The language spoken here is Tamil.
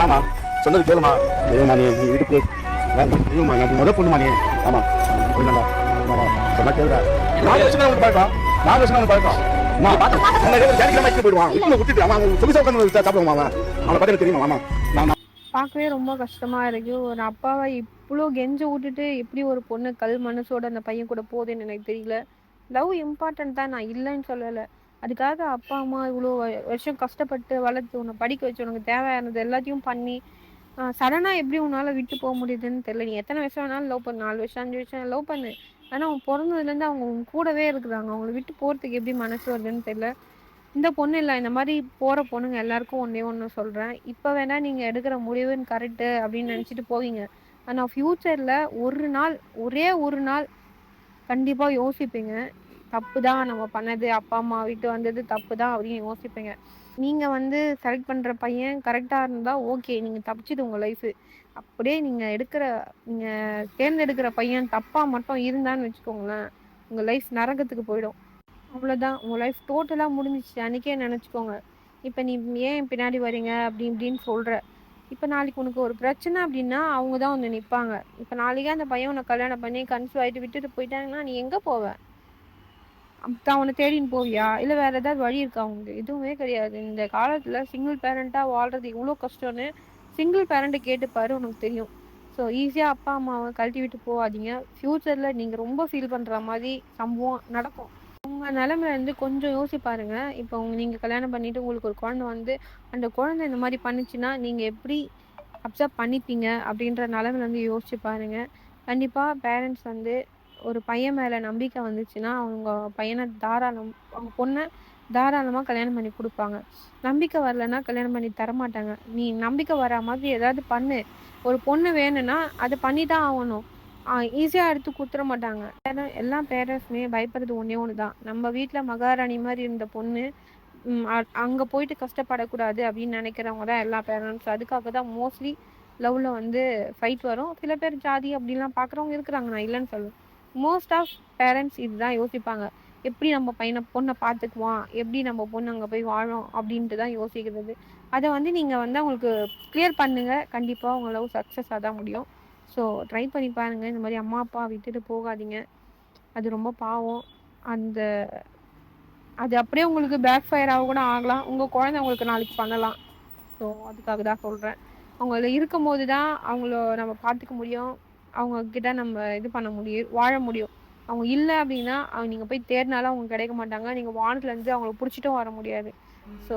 ஆமா சொன்னது கேளுமா. நீ வீட்டுக்கு நீ முதல் பொண்ணுமா நீ. ஆமா சொன்னா கேளுடா. நான் வச்சுனா உங்களுக்கு பழக்கம். நான் வச்சுனா உங்களுக்கு பழக்கம். நான் பார்த்து ஜாலிக்கலாமா இட்டு போயிடுவான். இப்போ விட்டுட்டு அவன் சொலிசா உட்காந்து சாப்பிடுவான். அவனை பத்தி எனக்கு தெரியுமா. ஆமா நான் பார்க்கவே ரொம்ப கஷ்டமா இருக்கு. ஒரு அப்பாவ இவ்ளோ கெஞ்ச வுட்டுட்டு எப்படி ஒரு பொண்ணு கல் மனசோட அந்த பையன் கூட போகுதுன்னு எனக்கு தெரியல. லவ் இம்பார்ட்டன்ட் தான், நான் இல்லன்னு சொல்லல. அதுக்காக அப்பா, அம்மா இவ்ளோ வருஷம் கஷ்டப்பட்டு வளர்த்து உன்ன படிக்க வச்சு உனக்கு தேவையானது எல்லாத்தையும் பண்ணி, சடனா எப்படி உன்னால விட்டு போ முடியுதுன்னு தெரியல. நீ எத்தன வருஷம் வேணாலும் லவ் பண்ணு. 4 வருஷம், 5 வருஷம் லவ் பண்ணு. ஆனா அவன் பொறந்ததுலேருந்து அவங்க உன் கூடவே இருக்குறாங்க. அவங்கள விட்டு போறதுக்கு எப்படி மனசு வருதுன்னு தெரியல. இந்த பொண்ணு இல்ல. இந்த மாரி போற பொண்ணுங்க எல்லாருக்கும் ஒண்ணே ஒண்ணு சொல்றேன். இப்ப வேணா நீங்க எடுக்கிற முடிவுன்னு கரெக்ட்டு அப்படின்னு நெனச்சுட்டு போவீங்க. ஆனா ஃபியூச்சர்ல ஒரு நாள், ஒரே ஒரு நாள் கண்டிப்பா யோசிப்பீங்க. தப்பு தான் நம்ம பண்ணது. அப்பா, அம்மா விட்டு வந்தது தப்பு தான் அப்படின்னு யோசிப்பீங்க. நீங்க வந்து செலக்ட் பண்ற பையன் கரெக்ட்டா இருந்தா ஓகே. நீங்க தப்பிச்சது உங்க லைஃபு. அப்படியே நீங்க தேர்ந்தெடுக்கிற பையன் தப்பா மட்டும் இருந்தான்னு வச்சுக்கோங்களேன், உங்க லைஃப் நரகத்துக்கு போயிடும். அவ்வளோதான். உங்க லைஃப் டோட்டலா முடிஞ்சிருச்சு. அன்னைக்கே நெனச்சுக்கோங்க. இப்ப நீ ஏன் என் பின்னாடி வரீங்க? அப்படி இப்படின்னு சொல்ற. இப்ப நாளைக்கு உனக்கு ஒரு பிரச்சனை அப்படின்னா, அவங்க தான் வந்து நிப்பாங்க. இப்ப நாளைக்கே அந்த பையன் உன்ன கல்யாணம் பண்ணி கன்சீவ் ஆயிட்டு விட்டுட்டு போயிட்டாங்கன்னா, நீ எங்க போவ? அப்ப அவன தேடின்னு போவியா? இல்ல வேற ஏதாவது வழி இருக்கா உனக்கு? எதுவுமே கிடையாது. இந்த காலத்துல சிங்கிள் பேரண்ட்டா வாழ்றது எவ்ளோ கஷ்டம்னு, சிங்கிள் பேரண்ட்ட கேட்டு பாரு உனக்கு தெரியும். ஸோ ஈஸியா அப்பா, அம்மாவ கழட்டி விட்டு போவாதீங்க. ஃப்யூச்சர்ல நீங்க ரொம்ப ஃபீல் பண்ற மாரி சம்பவம் நடக்கும். உங்க நிலைமையில இருந்து கொஞ்சம் யோசிச்சு பாருங்க. இப்போ நீங்க கல்யாணம் பண்ணிட்டு உங்களுக்கு ஒரு குழந்தை வந்து, அந்த குழந்தை இந்த மாரி பண்ணுச்சுன்னா, நீங்க எப்படி அப்சர்வ் பண்ணிப்பீங்க? அப்படின்ற நிலைமையில இருந்து யோசிச்சு பாருங்க. கண்டிப்பா பேரண்ட்ஸ் வந்து ஒரு பையன் மேல நம்பிக்கை வந்துச்சுன்னா, அவங்க பையன அவங்க பொண்ண தாராளமா கல்யாணம் பண்ணி குடுப்பாங்க. நம்பிக்கை வரலன்னா கல்யாணம் பண்ணி தரமாட்டாங்க. நீ நம்பிக்கை வரா மாதிரி ஏதாவது பண்ணு. ஒரு பொண்ணு வேணும்னா, அத பண்ணி தான் ஆவணும். ஈஸியா எடுத்து குடுத்துற மாட்டாங்க. ஏன்னா எல்லா பேரண்ட்ஸுமே பயப்படுறது ஒண்ணே ஒண்ணு தான். நம்ம வீட்ல மகாராணி மாரி இருந்த பொண்ணு, அங்க போயிட்டு கஷ்டப்படக்கூடாது அப்படின்னு நெனைக்கிறவங்க தான் எல்லா பேரண்ட்ஸ். அதுக்காக தான் மோஸ்ட்லி லவ்ல வந்து ஃபைட் வரும். சில பேர் ஜாதி அப்படிலாம் பார்க்குறவங்க இருக்கிறாங்க. நான் இல்லன்னு சொல்லல. மோஸ்ட் ஆஃப் பேரண்ட்ஸ் இதுதான் யோசிப்பாங்க. எப்படி நம்ம பொண்ண பார்த்துக்குவான்? எப்படி நம்ம பொண்ணு அங்க போய் வாழும்? அப்படின்ட்டு தான் யோசிக்கிறது. அத வந்து நீங்க வந்து அவங்களுக்கு கிளியர் பண்ணுங்க. கண்டிப்பா உங்க லவ் சக்சஸா தான் முடியும். ஸோ ட்ரை பண்ணி பாருங்க. இந்த மாரி அம்மா, அப்பா விட்டுட்டு போகாதீங்க. அது ரொம்ப பாவம். அந்த அது அப்படியே உங்களுக்கு பேக் ஃபயர் ஆக கூட ஆகலாம். உங்க குழந்தை உங்களுக்கு நாளைக்கு பண்ணலாம். ஸோ அதுக்காக தான் சொல்றேன். அவங்க இருக்கும்போது தான் அவங்கள நம்ம பார்த்துக்க முடியும். அவங்க கிட்ட நம்ம இது பண்ண முடியும், வாழ முடியும். அவங்க இல்ல அப்படின்னா, நீங்க போய் தேடினாலும் அவங்க கிடைக்க மாட்டாங்க. நீங்க வானத்துலருந்து அவங்கள புடிச்சிட்டும் வர முடியாது. ஸோ